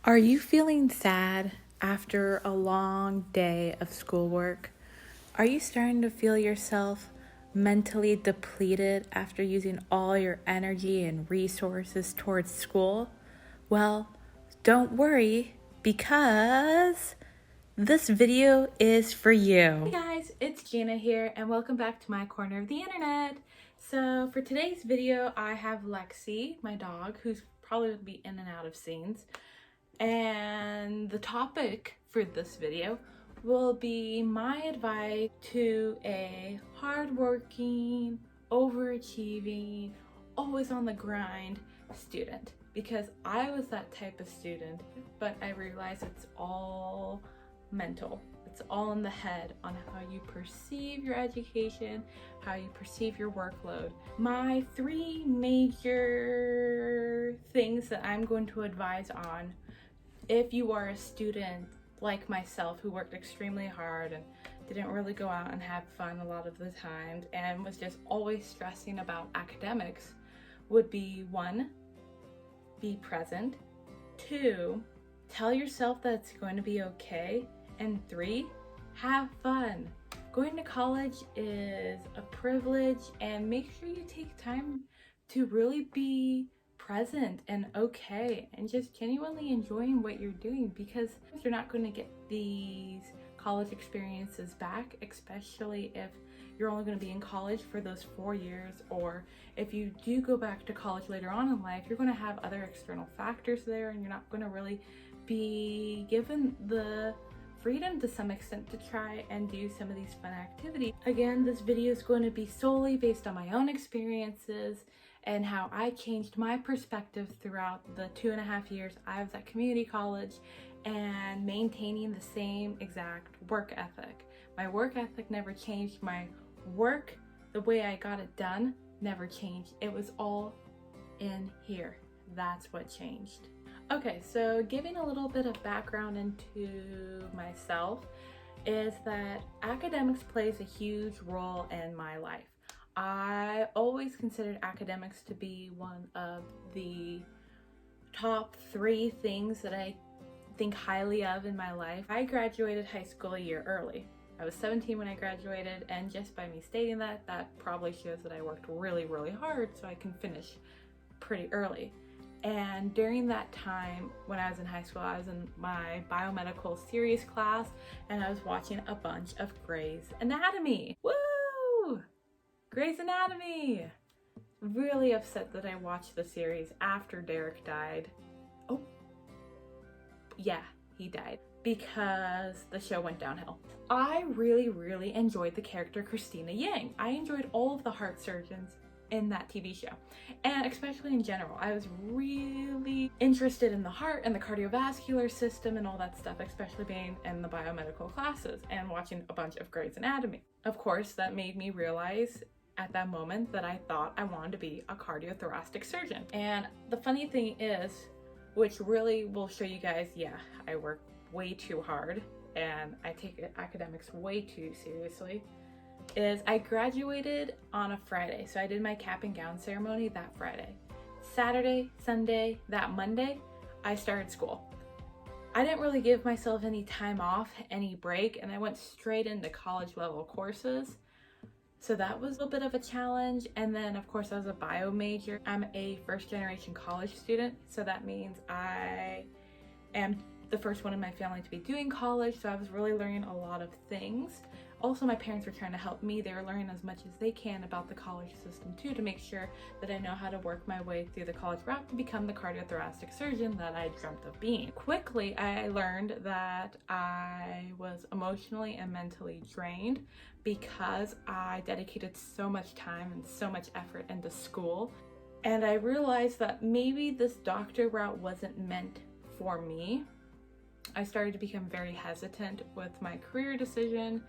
Are you feeling sad after a long day of schoolwork? Are you starting to feel yourself mentally depleted after using all your energy and resources towards school? Well, don't worry because this video is for you. Hey guys, it's Gina here and welcome back to my corner of the internet. So for today's video, I have Lexi, my dog, who's probably going to be in and out of scenes. And the topic for this video will be my advice to a hardworking, overachieving, always on the grind student. Because I was that type of student, but I realize it's all mental. It's all in the head on how you perceive your education, how you perceive your workload. My three major things that I'm going to advise on if you are a student like myself who worked extremely hard and didn't really go out and have fun a lot of the times and was just always stressing about academics, would be 1, be present, 2, tell yourself that it's going to be okay, and 3, have fun. Going to college is a privilege, and make sure you take time to really be present and okay and just genuinely enjoying what you're doing, because you're not going to get these college experiences back, especially if you're only going to be in college for those 4 years, or if you do go back to college later on in life, you're going to have other external factors there and you're not going to really be given the freedom to some extent to try and do some of these fun activities. Again, this video is going to be solely based on my own experiences and how I changed my perspective throughout the 2.5 years I was at community college and maintaining the same exact work ethic. My work ethic never changed. My work, the way I got it done, never changed. It was all in here. That's what changed. Okay, so giving a little bit of background into myself is that academics plays a huge role in my life. I always considered academics to be one of the top 3 things that I think highly of in my life. I graduated high school a year early. I was 17 when I graduated, and just by me stating that, that probably shows that I worked really, really hard so I can finish pretty early. And during that time, when I was in high school, I was in my biomedical series class, and I was watching a bunch of Grey's Anatomy. Woo! Grey's Anatomy! Really upset that I watched the series after Derek died. Oh, yeah, he died. Because the show went downhill. I really, really enjoyed the character Christina Yang. I enjoyed all of the heart surgeons in that TV show, and especially in general. I was really interested in the heart and the cardiovascular system and all that stuff, especially being in the biomedical classes and watching a bunch of Grey's Anatomy. Of course, that made me realize at that moment that I thought I wanted to be a cardiothoracic surgeon. And the funny thing is, which really will show you guys, yeah, I work way too hard and I take academics way too seriously, is I graduated on a Friday. So I did my cap and gown ceremony that Friday. Saturday, Sunday, that Monday, I started school. I didn't really give myself any time off, any break, and I went straight into college level courses. So that was a bit of a challenge. And then of course I was a bio major. I'm a first generation college student. So that means I am the first one in my family to be doing college. So I was really learning a lot of things. Also, my parents were trying to help me. They were learning as much as they can about the college system too, to make sure that I know how to work my way through the college route to become the cardiothoracic surgeon that I dreamt of being. Quickly, I learned that I was emotionally and mentally drained because I dedicated so much time and so much effort into school. And I realized that maybe this doctor route wasn't meant for me. I started to become very hesitant with my career decision.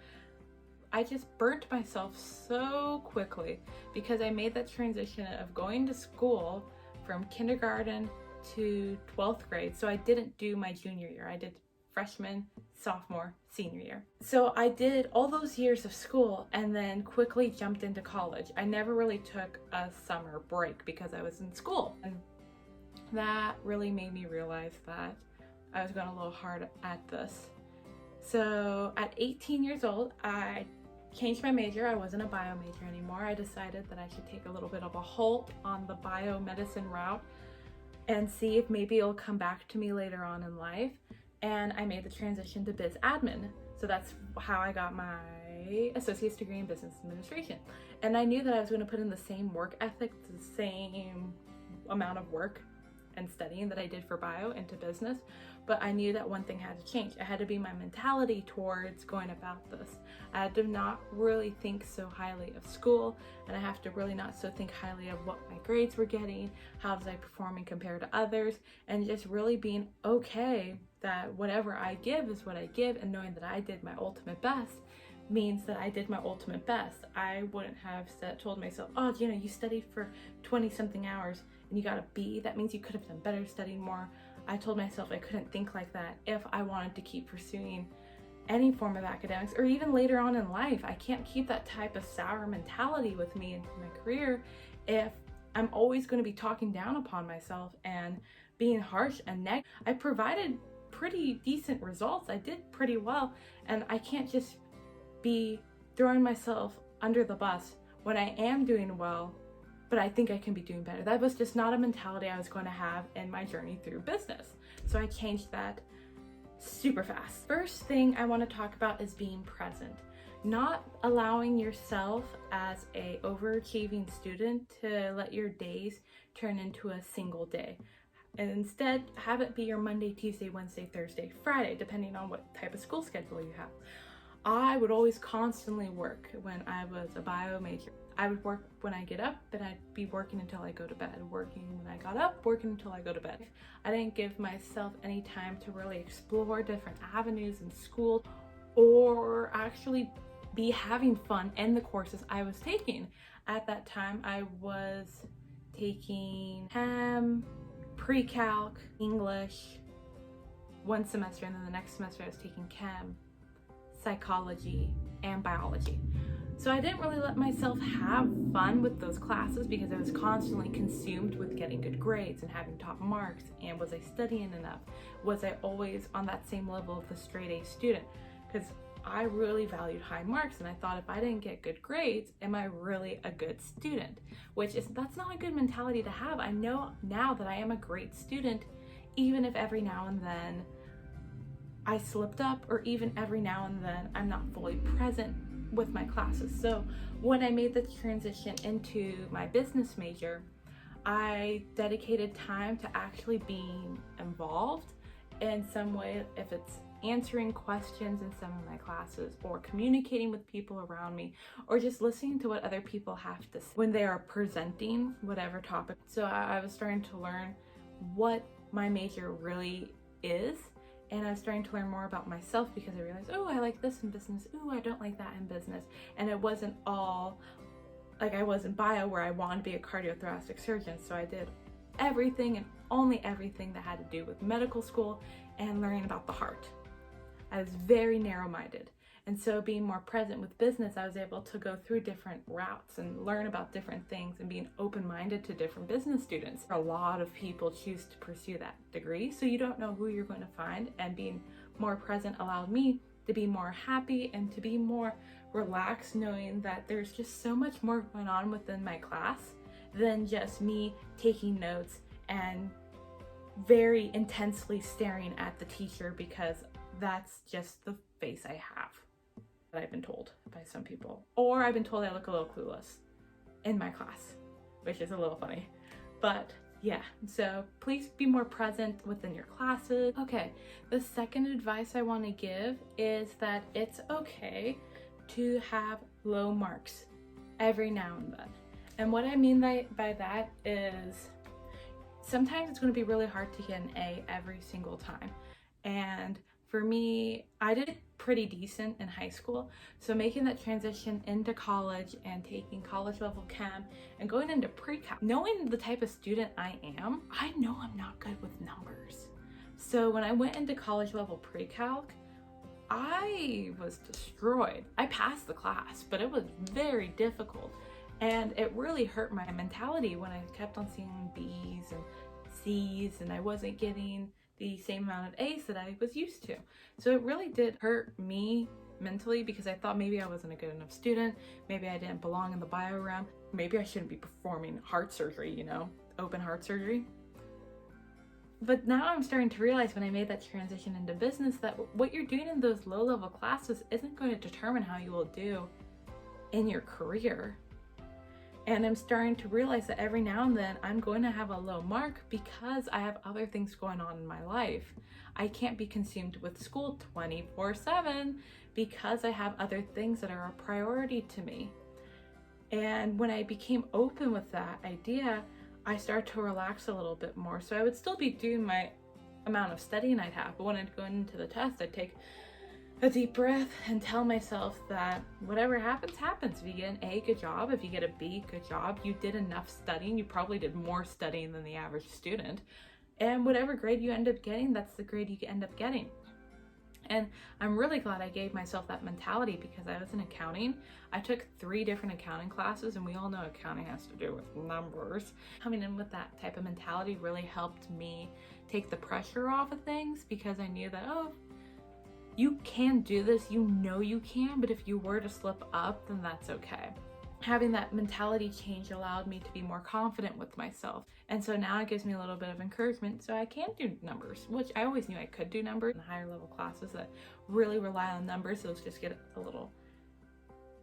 I just burnt myself so quickly because I made that transition of going to school from kindergarten to 12th grade. So I didn't do my junior year. I did freshman, sophomore, senior year. So I did all those years of school and then quickly jumped into college. I never really took a summer break because I was in school. And that really made me realize that I was going a little hard at this. So at 18 years old, I changed my major. I wasn't a bio major anymore. I decided that I should take a little bit of a halt on the biomedicine route and see if maybe it'll come back to me later on in life. And I made the transition to biz admin. So that's how I got my associate's degree in business administration. And I knew that I was going to put in the same work ethic, the same amount of work and studying that I did for bio into business, but I knew that one thing had to change. It had to be my mentality towards going about this. I had to not really think so highly of school, and I have to really not so think highly of what my grades were getting, how was I performing compared to others, and just really being okay that whatever I give is what I give, and knowing that I did my ultimate best means that I did my ultimate best. I wouldn't have told myself, oh, Gina, you studied for 20 something hours and you got a B. That means you could have done better, studying more. I told myself I couldn't think like that if I wanted to keep pursuing any form of academics, or even later on in life. I can't keep that type of sour mentality with me into my career if I'm always going to be talking down upon myself and being harsh and negative. I provided pretty decent results. I did pretty well, and I can't just be throwing myself under the bus when I am doing well, but I think I can be doing better. That was just not a mentality I was going to have in my journey through business. So I changed that super fast. First thing I want to talk about is being present. Not allowing yourself as a overachieving student to let your days turn into a single day. And instead, have it be your Monday, Tuesday, Wednesday, Thursday, Friday, depending on what type of school schedule you have. I would always constantly work when I was a bio major. I would work when I get up, and I'd be working until I go to bed. Working when I got up, working until I go to bed. I didn't give myself any time to really explore different avenues in school or actually be having fun in the courses I was taking. At that time, I was taking chem, pre-calc, English, one semester, and then the next semester I was taking chem, psychology, and biology. So I didn't really let myself have fun with those classes because I was constantly consumed with getting good grades and having top marks. And was I studying enough? Was I always on that same level of the straight A student? Because I really valued high marks, and I thought if I didn't get good grades, am I really a good student? That's not a good mentality to have. I know now that I am a great student, even if every now and then I slipped up, or even every now and then I'm not fully present with my classes. So when I made the transition into my business major, I dedicated time to actually being involved in some way, if it's answering questions in some of my classes, or communicating with people around me, or just listening to what other people have to say when they are presenting whatever topic. So I was starting to learn what my major really is, and I was starting to learn more about myself because I realized, oh, I like this in business, oh, I don't like that in business. And it wasn't all like I was in bio where I wanted to be a cardiothoracic surgeon. So I did everything and only everything that had to do with medical school and learning about the heart. I was very narrow-minded. And so being more present with business, I was able to go through different routes and learn about different things and being open-minded to different business students. A lot of people choose to pursue that degree, so you don't know who you're going to find, and being more present allowed me to be more happy and to be more relaxed, knowing that there's just so much more going on within my class than just me taking notes and very intensely staring at the teacher, because that's just the face I have. That I've been told by some people, or I've been told I look a little clueless in my class, which is a little funny, but yeah. So please be more present within your classes. Okay, the second advice I want to give is that it's okay to have low marks every now and then. And what I mean by that is sometimes it's going to be really hard to get an A every single time. And for me, I did pretty decent in high school. So making that transition into college and taking college level chem and going into pre-calc, knowing the type of student I am, I know I'm not good with numbers. So when I went into college level pre-calc, I was destroyed. I passed the class, but it was very difficult. And it really hurt my mentality when I kept on seeing B's and C's and I wasn't getting the same amount of A's that I was used to. So it really did hurt me mentally because I thought maybe I wasn't a good enough student, maybe I didn't belong in the bio realm, maybe I shouldn't be performing heart surgery, you know, open heart surgery. But now I'm starting to realize when I made that transition into business that what you're doing in those low-level classes isn't going to determine how you will do in your career. And I'm starting to realize that every now and then I'm going to have a low mark because I have other things going on in my life. I can't be consumed with school 24/7 because I have other things that are a priority to me. And when I became open with that idea, I started to relax a little bit more. So I would still be doing my amount of studying I'd have, but when I'd go into the test, I'd take a deep breath and tell myself that whatever happens, happens. If you get an A, good job. If you get a B, good job. You did enough studying. You probably did more studying than the average student. And whatever grade you end up getting, that's the grade you end up getting. And I'm really glad I gave myself that mentality because I was in accounting. I took 3 different accounting classes, and we all know accounting has to do with numbers. Coming in with that type of mentality really helped me take the pressure off of things because I knew that, oh, you can do this, you know you can, but if you were to slip up, then that's okay. Having that mentality change allowed me to be more confident with myself. And so now it gives me a little bit of encouragement so I can do numbers, which I always knew I could do numbers. In higher level classes that really rely on numbers, those just get a little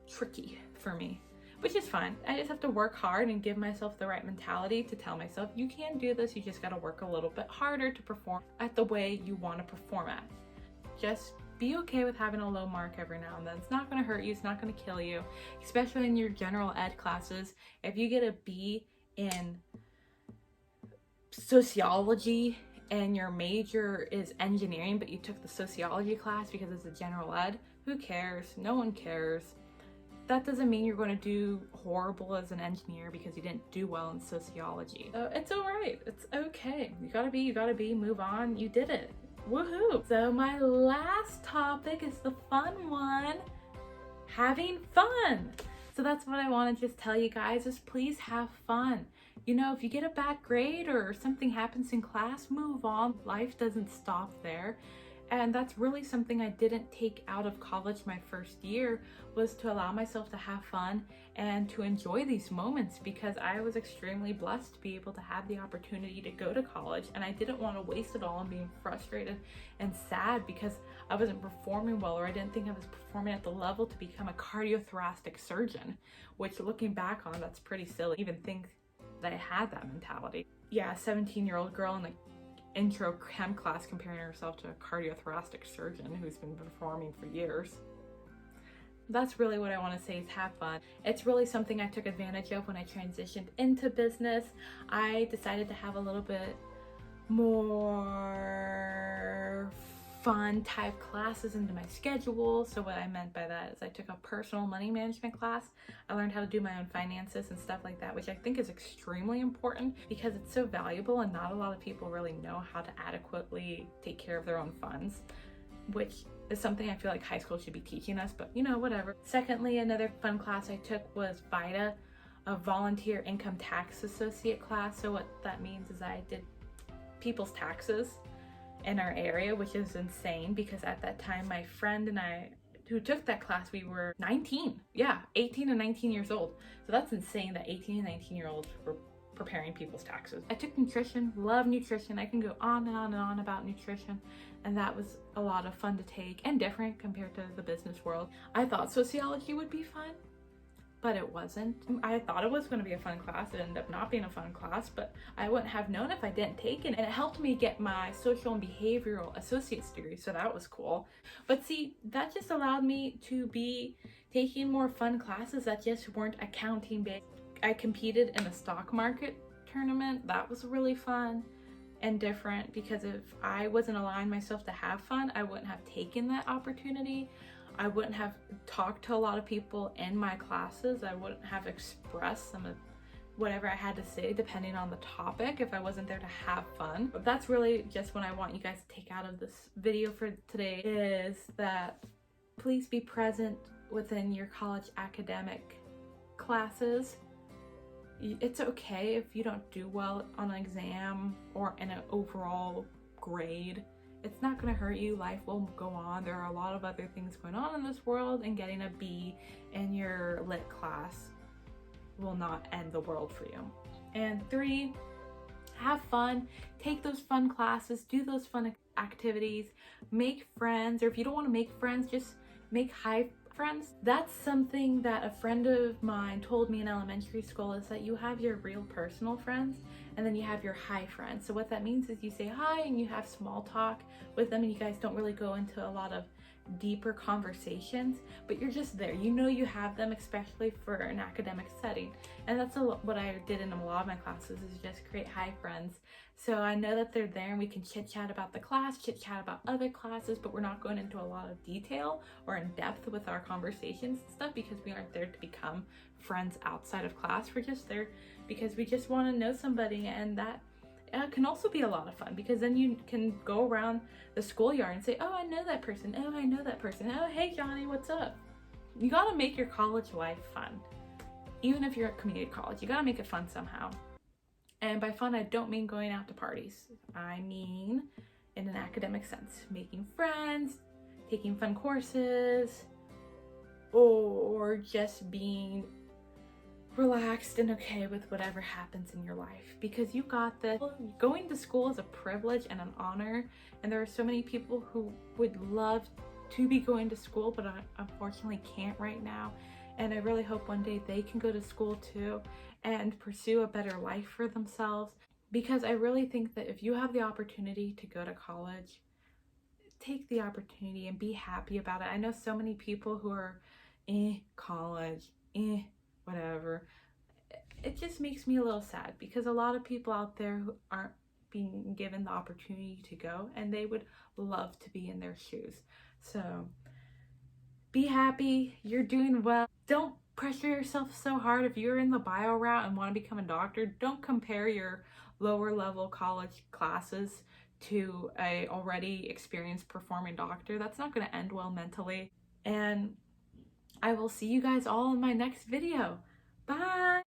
tricky for me, which is fine. I just have to work hard and give myself the right mentality to tell myself, you can do this, you just gotta work a little bit harder to perform at the way you wanna perform at. Just be okay with having a low mark every now and then. It's not going to hurt you. It's not going to kill you, especially in your general ed classes. If you get a B in sociology and your major is engineering, but you took the sociology class because it's a general ed, who cares? No one cares. That doesn't mean you're going to do horrible as an engineer because you didn't do well in sociology. So it's all right. It's okay. You gotta be, move on. You did it. Woohoo! So my last topic is the fun one, having fun. So that's what I want to just tell you guys is please have fun. You know, if you get a bad grade or something happens in class, move on. Life doesn't stop there. And that's really something I didn't take out of college my first year, was to allow myself to have fun and to enjoy these moments, because I was extremely blessed to be able to have the opportunity to go to college, and I didn't want to waste it all on being frustrated and sad because I wasn't performing well, or I didn't think I was performing at the level to become a cardiothoracic surgeon, which looking back on, that's pretty silly. I even think that I had that mentality. Yeah, a 17-year-old girl in the intro chem class comparing herself to a cardiothoracic surgeon who's been performing for years. That's really what I want to say is have fun. It's really something I took advantage of when I transitioned into business. I decided to have a little bit more fun type classes into my schedule. So what I meant by that is I took a personal money management class. I learned how to do my own finances and stuff like that, which I think is extremely important because it's so valuable and not a lot of people really know how to adequately take care of their own funds, which is something I feel like high school should be teaching us, but you know, whatever. Secondly, another fun class I took was VITA, a volunteer income tax associate class. So what that means is I did people's taxes in our area, which is insane because at that time my friend and I who took that class, we were 19. Yeah, 18 and 19 years old. So that's insane that 18 and 19-year-olds were preparing people's taxes. I took nutrition, love nutrition. I can go on and on and on about nutrition, and that was a lot of fun to take and different compared to the business world. I thought sociology would be fun, but it wasn't. I thought it was going to be a fun class. It ended up not being a fun class, but I wouldn't have known if I didn't take it. And it helped me get my social and behavioral associate's degree, so that was cool. But see, that just allowed me to be taking more fun classes that just weren't accounting based. I competed in a stock market tournament. That was really fun and different because if I wasn't allowing myself to have fun, I wouldn't have taken that opportunity. I wouldn't have talked to a lot of people in my classes. I wouldn't have expressed some of whatever I had to say depending on the topic if I wasn't there to have fun. But that's really just what I want you guys to take out of this video for today, is that please be present within your college academic classes. It's okay if you don't do well on an exam or in an overall grade. It's not going to hurt you. Life will go on. There are a lot of other things going on in this world, and getting a B in your lit class will not end the world for you. And 3, have fun. Take those fun classes, do those fun activities, make friends, or if you don't want to make friends, just make high friends. That's something that a friend of mine told me in elementary school, is that you have your real personal friends and then you have your high friends. So what that means is you say hi and you have small talk with them, and you guys don't really go into a lot of deeper conversations, but you're just there. You know you have them, especially for an academic setting. And that's what I did in a lot of my classes, is just create high friends. So I know that they're there and we can chit chat about the class, chit chat about other classes, but we're not going into a lot of detail or in depth with our conversations and stuff, because we aren't there to become friends outside of class. We're just there because we just want to know somebody, and that can also be a lot of fun, because then you can go around the schoolyard and say, oh, I know that person. Oh, I know that person. Oh, hey, Johnny, what's up? You got to make your college life fun. Even if you're at community college, you got to make it fun somehow. And by fun, I don't mean going out to parties. I mean, in an academic sense, making friends, taking fun courses, or just being relaxed and okay with whatever happens in your life, because you got this. Going to school is a privilege and an honor, and there are so many people who would love to be going to school but unfortunately can't right now. And I really hope one day they can go to school too and pursue a better life for themselves, because I really think that if you have the opportunity to go to college, take the opportunity and be happy about it. I know so many people who are college, whatever. It just makes me a little sad, because a lot of people out there who aren't being given the opportunity to go, and they would love to be in their shoes. So be happy, you're doing well. Don't pressure yourself so hard. If you're in the bio route and want to become a doctor, don't compare your lower level college classes to a already experienced performing doctor. That's not going to end well mentally. And I will see you guys all in my next video. Bye!